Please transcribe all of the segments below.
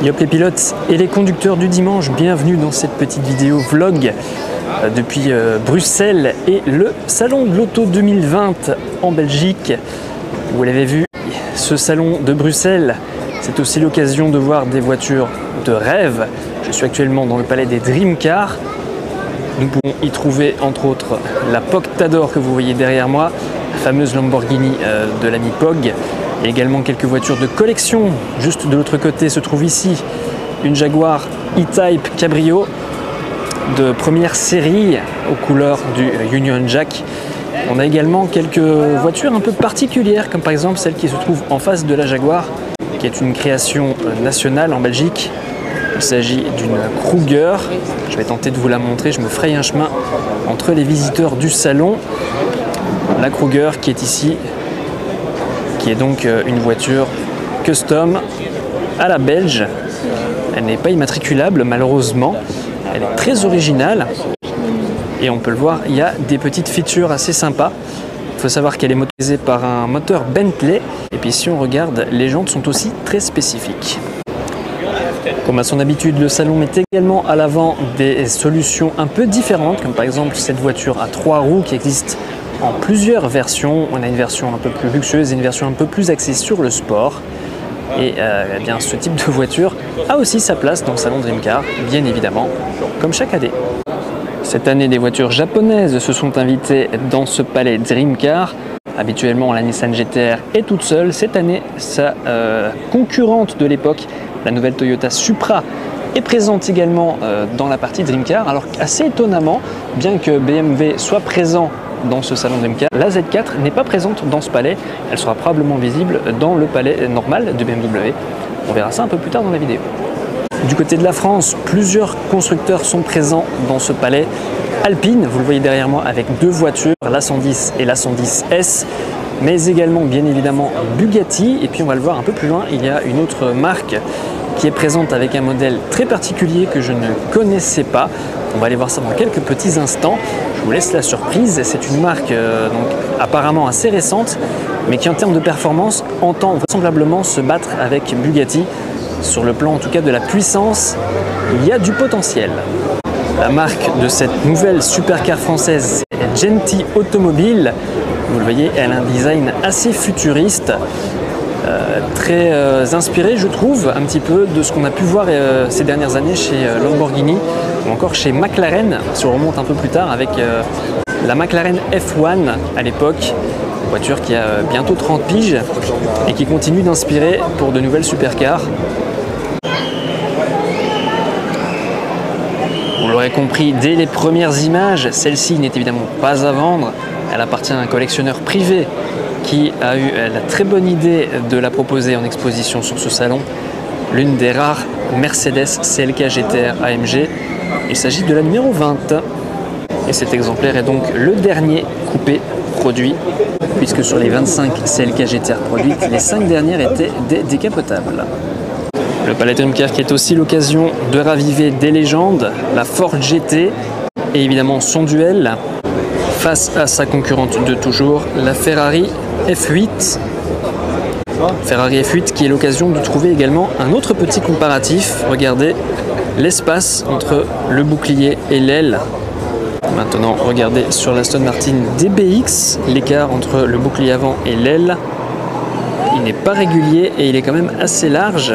Yop les pilotes et les conducteurs du dimanche, bienvenue dans cette petite vidéo vlog depuis Bruxelles et le salon de l'auto 2020 en Belgique. Vous l'avez vu, ce salon de Bruxelles, c'est aussi l'occasion de voir des voitures de rêve. Je suis actuellement dans le palais des Dream Cars. Nous pouvons y trouver entre autres la Pog Tador que vous voyez derrière moi, la fameuse Lamborghini de l'ami Pog. Il y a également quelques voitures de collection. Juste de l'autre côté se trouve ici une Jaguar E-Type Cabrio de première série aux couleurs du Union Jack. On a également quelques voitures un peu particulières, comme par exemple celle qui se trouve en face de la Jaguar, qui est une création nationale en Belgique. Il s'agit d'une Kruger. Je vais tenter de vous la montrer, je me fraye un chemin entre les visiteurs du salon. La Kruger qui est ici, qui est donc une voiture custom à la belge. Elle n'est pas immatriculable malheureusement, elle est très originale et on peut le voir, il y a des petites features assez sympas. Il faut savoir qu'elle est motorisée par un moteur Bentley et puis si on regarde, les jantes sont aussi très spécifiques. Comme à son habitude, le salon met également à l'avant des solutions un peu différentes, comme par exemple cette voiture à 3 roues qui existe en plusieurs versions. On a une version un peu plus luxueuse et une version un peu plus axée sur le sport. Et eh bien, ce type de voiture a aussi sa place dans le salon Dream Car, bien évidemment, comme chaque année. Cette année, des voitures japonaises se sont invitées dans ce palais Dream Car. Habituellement, la Nissan GT-R est toute seule. Cette année, sa concurrente de l'époque, la nouvelle Toyota Supra, est présente également dans la partie Dream Car. Alors assez étonnamment, bien que BMW soit présent dans ce salon Dream Car, la Z4 n'est pas présente dans ce palais. Elle sera probablement visible dans le palais normal de BMW. On verra ça un peu plus tard dans la vidéo. Du côté de la France, plusieurs constructeurs sont présents dans ce palais. Alpine, vous le voyez derrière moi, avec deux voitures, la 110 et la 110S, mais également bien évidemment Bugatti. Et puis on va le voir un peu plus loin, il y a une autre marque qui est présente avec un modèle très particulier que je ne connaissais pas. On va aller voir ça dans quelques petits instants. Je vous laisse la surprise. C'est une marque donc, apparemment assez récente, mais qui en termes de performance entend vraisemblablement se battre avec Bugatti. Sur le plan en tout cas de la puissance, il y a du potentiel. La marque de cette nouvelle supercar française est Genty Automobile. Vous le voyez, elle a un design assez futuriste. Très inspiré, je trouve, un petit peu de ce qu'on a pu voir ces dernières années chez Lamborghini ou encore chez McLaren, si on remonte un peu plus tard avec la McLaren F1 à l'époque, voiture qui a bientôt 30 piges et qui continue d'inspirer pour de nouvelles supercars. Vous l'aurez compris dès les premières images, celle-ci n'est évidemment pas à vendre, elle appartient à un collectionneur privé qui a eu la très bonne idée de la proposer en exposition sur ce salon, l'une des rares Mercedes CLK GT-R AMG. Il s'agit de la numéro 20. Et cet exemplaire est donc le dernier coupé produit, puisque sur les 25 CLK GT-R produites, les 5 dernières étaient des décapotables. Le Palais Dream Car qui est aussi l'occasion de raviver des légendes, la Ford GT et évidemment son duel face à sa concurrente de toujours, la Ferrari F8. Ferrari F8 qui est l'occasion de trouver également un autre petit comparatif. Regardez l'espace entre le bouclier et l'aile. Maintenant, regardez sur l'Aston Martin DBX, l'écart entre le bouclier avant et l'aile. Il n'est pas régulier et il est quand même assez large,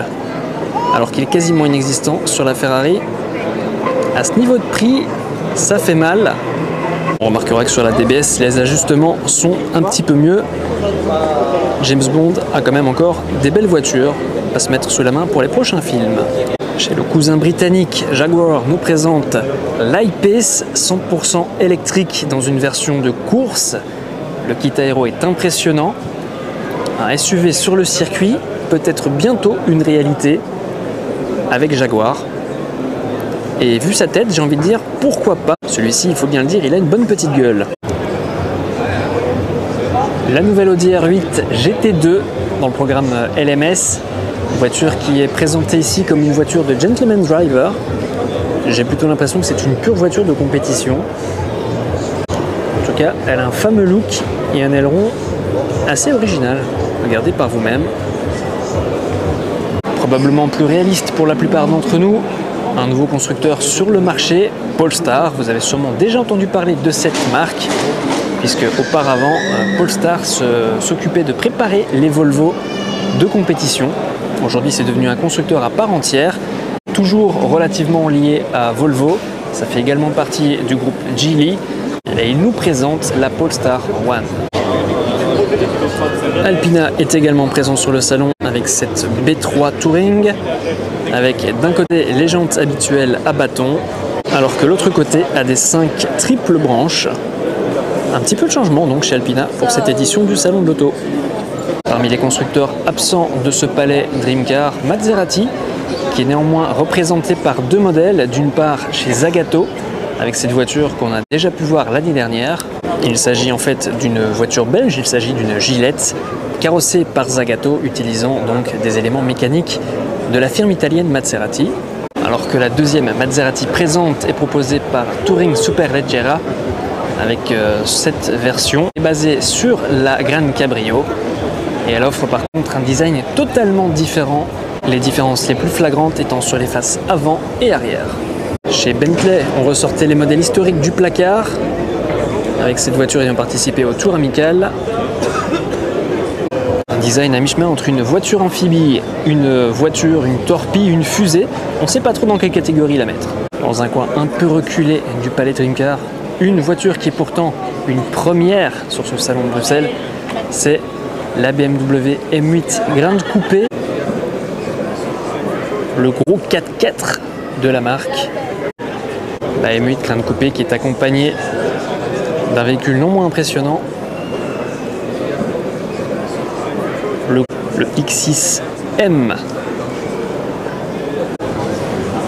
alors qu'il est quasiment inexistant sur la Ferrari. À ce niveau de prix, ça fait mal. On remarquera que sur la DBS, les ajustements sont un petit peu mieux. James Bond a quand même encore des belles voitures à se mettre sous la main pour les prochains films. Chez le cousin britannique, Jaguar nous présente l'I-Pace 100% électrique dans une version de course. Le kit aéro est impressionnant. Un SUV sur le circuit, peut-être bientôt une réalité avec Jaguar. Et vu sa tête, j'ai envie de dire pourquoi pas. Celui-ci, il faut bien le dire, il a une bonne petite gueule. La nouvelle Audi R8 GT2 dans le programme LMS. Voiture qui est présentée ici comme une voiture de gentleman driver. J'ai plutôt l'impression que c'est une pure voiture de compétition. En tout cas, elle a un fameux look et un aileron assez original. Regardez par vous-même. probablement plus réaliste pour la plupart d'entre nous. Un nouveau constructeur sur le marché, Polestar. Vous avez sûrement déjà entendu parler de cette marque, puisque auparavant, Polestar s'occupait de préparer les Volvo de compétition. Aujourd'hui, c'est devenu un constructeur à part entière, toujours relativement lié à Volvo. Ça fait également partie du groupe Geely et il nous présente la Polestar 1. Alpina est également présent sur le salon avec cette B3 Touring, avec d'un côté les jantes habituelles à bâton, alors que l'autre côté a des 5 triples branches. Un petit peu de changement donc chez Alpina pour cette édition du salon de l'auto. Parmi les constructeurs absents de ce palais Dream Car, Maserati, qui est néanmoins représenté par 2 modèles, d'une part chez Zagato, avec cette voiture qu'on a déjà pu voir l'année dernière. Il s'agit en fait d'une voiture belge, il s'agit d'une Gillette, carrossée par Zagato, utilisant donc des éléments mécaniques de la firme italienne Maserati. Alors que la deuxième Maserati présente est proposée par Touring Superleggera, avec cette version basée sur la Gran Cabrio. Et elle offre par contre un design totalement différent, les différences les plus flagrantes étant sur les faces avant et arrière. Chez Bentley, on ressortait les modèles historiques du placard, avec cette voiture ayant participé au Tour Amical. Un design à mi-chemin entre une voiture amphibie, une voiture, une torpille, une fusée. On ne sait pas trop dans quelle catégorie la mettre. Dans un coin un peu reculé du palais Dream Car, une voiture qui est pourtant une première sur ce salon de Bruxelles, c'est la BMW M8 Grande Coupé, le gros 4x4 de la marque. La M8 Grande Coupé qui est accompagnée d'un véhicule non moins impressionnant, le X6M.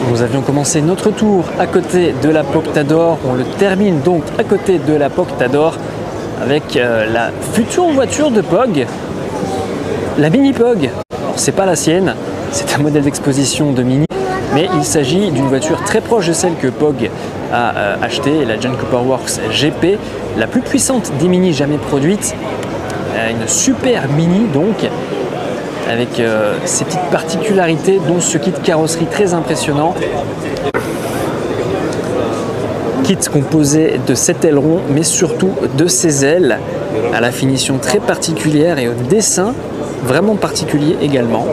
Nous avions commencé notre tour à côté de la Poctador, on le termine donc à côté de la Poctador avec la future voiture de Pog, la Mini Pog. C'est pas la sienne, c'est un modèle d'exposition de Mini, mais il s'agit d'une voiture très proche de celle que Pog a achetée, la John Cooper Works GP, la plus puissante des Mini jamais produites, une super Mini donc, avec ses petites particularités, dont ce kit carrosserie très impressionnant. Kit composé de 7 ailerons, mais surtout de ses ailes, à la finition très particulière et au dessin vraiment particulier également.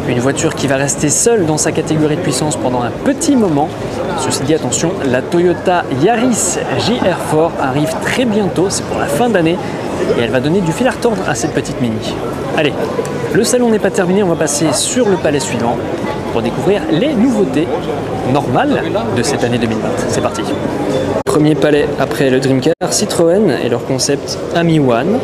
Une voiture qui va rester seule dans sa catégorie de puissance pendant un petit moment. Ceci dit, attention, la Toyota Yaris JR4 arrive très bientôt, c'est pour la fin d'année, et elle va donner du fil à retordre à cette petite Mini. Allez, le salon n'est pas terminé, on va passer sur le palais suivant pour découvrir les nouveautés normales de cette année 2020. C'est parti. Premier palais après le Dream Car, Citroën et leur concept Ami One.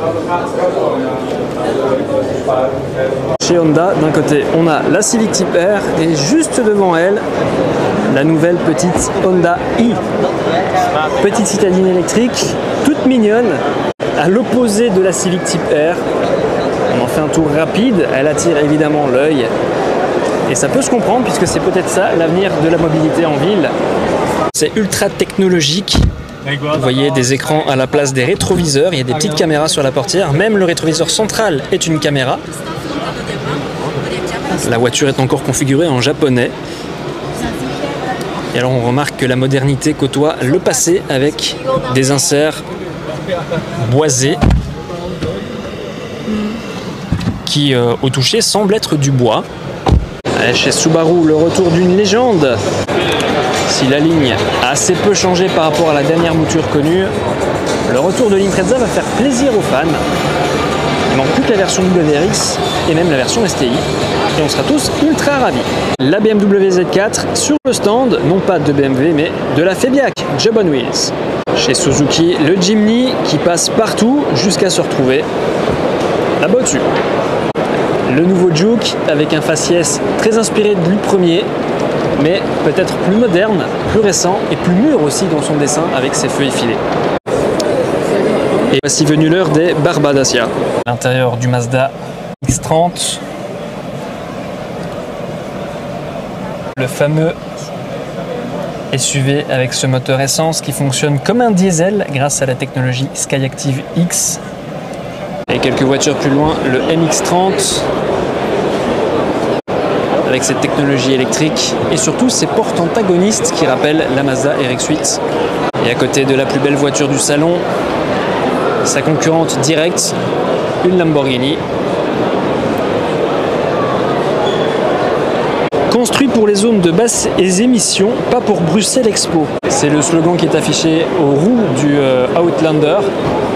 Chez Honda, d'un côté, on a la Civic Type R et juste devant elle, la nouvelle petite Honda i. Petite citadine électrique, toute mignonne, à l'opposé de la Civic Type R. On en fait un tour rapide, elle attire évidemment l'œil. Et ça peut se comprendre puisque c'est peut-être ça l'avenir de la mobilité en ville. C'est ultra technologique. Vous voyez des écrans à la place des rétroviseurs, il y a des petites caméras sur la portière, même le rétroviseur central est une caméra. La voiture est encore configurée en japonais. Et alors on remarque que la modernité côtoie le passé avec des inserts boisés qui au toucher semblent être du bois. Chez Subaru, le retour d'une légende. Si la ligne a assez peu changé par rapport à la dernière mouture connue, le retour de l'Impreza va faire plaisir aux fans. Il manque plus que la version WRX et même la version STI. Et on sera tous ultra ravis. La BMW Z4 sur le stand, non pas de BMW, mais de la Fabiac Job on Wheels. Chez Suzuki, le Jimny qui passe partout jusqu'à se retrouver là-bas au-dessus. Le nouveau Juke avec un faciès très inspiré du premier, mais peut-être plus moderne, plus récent et plus mûr aussi dans son dessin avec ses feux effilés. Et voici venue l'heure des Barbadacia. L'intérieur du Mazda X30. Le fameux SUV avec ce moteur essence qui fonctionne comme un diesel grâce à la technologie Skyactiv X. Et quelques voitures plus loin, le MX-30 avec cette technologie électrique et surtout ses portes antagonistes qui rappellent la Mazda RX-8. Et à côté de la plus belle voiture du salon, sa concurrente directe, une Lamborghini. Construit pour les zones de basses émissions, pas pour Bruxelles Expo. C'est le slogan qui est affiché aux roues du Outlander.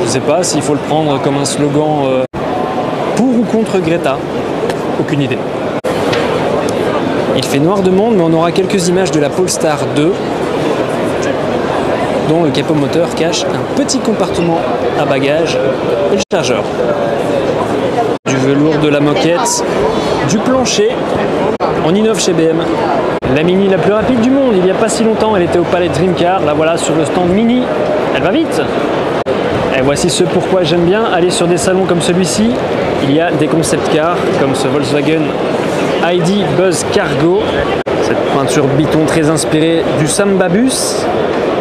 Je ne sais pas s'il faut le prendre comme un slogan pour ou contre Greta. Aucune idée. Il fait noir de monde, mais on aura quelques images de la Polestar 2, dont le capot moteur cache un petit compartiment à bagages et le chargeur. Du velours de la moquette, du plancher. On innove chez BM. La Mini la plus rapide du monde, il n'y a pas si longtemps, elle était au Palais Dream Car. La voilà sur le stand Mini. Elle va vite. Et voici ce pourquoi j'aime bien aller sur des salons comme celui-ci. Il y a des concept cars comme ce Volkswagen ID Buzz Cargo. Cette peinture biton très inspirée du Samba Bus.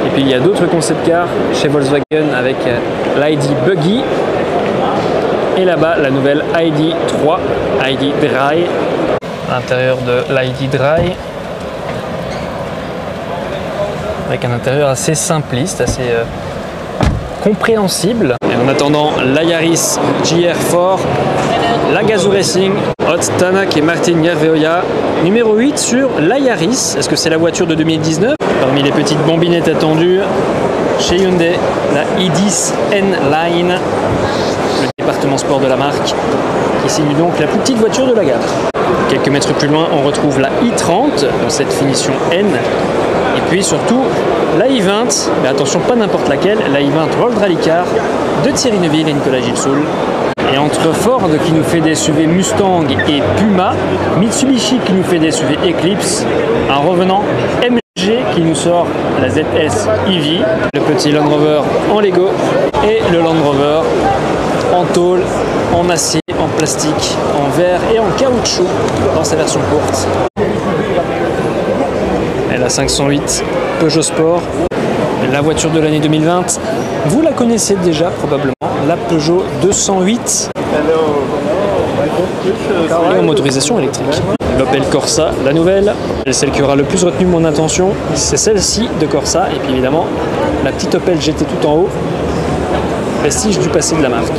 Et puis il y a d'autres concept cars chez Volkswagen avec l'ID Buggy. Et là-bas, la nouvelle ID3, ID Dry. À l'intérieur de l'ID Dry. Avec un intérieur assez simpliste, assez compréhensible. Et en attendant, la Yaris GR4, la Gazoo Racing, Hot Tanak et Martin Garveoya. Numéro 8 sur la Yaris. Est-ce que c'est la voiture de 2019? Parmi les petites bombinettes attendues, chez Hyundai, la i10 N-Line, le département sport de la marque, qui signe donc la plus petite voiture de la gamme. Quelques mètres plus loin, on retrouve la i30 dans cette finition N. Et puis surtout, la i20, mais attention, pas n'importe laquelle, la i20 World Rally Car de Thierry Neuville et Nicolas Gilsoul. Et entre Ford qui nous fait des SUV Mustang et Puma, Mitsubishi qui nous fait des SUV Eclipse, un revenant MG qui nous sort la ZS EV, le petit Land Rover en Lego et le Land Rover en tôle, en acier, en plastique, en verre et en caoutchouc dans sa version courte. Et la 508 Peugeot Sport, la voiture de l'année 2020, vous la connaissez déjà probablement, la Peugeot 208 et en motorisation électrique. L'Opel Corsa, la nouvelle, et celle qui aura le plus retenu mon attention, c'est celle-ci de Corsa, et puis évidemment la petite Opel GT tout en haut, vestige du passé de la marque.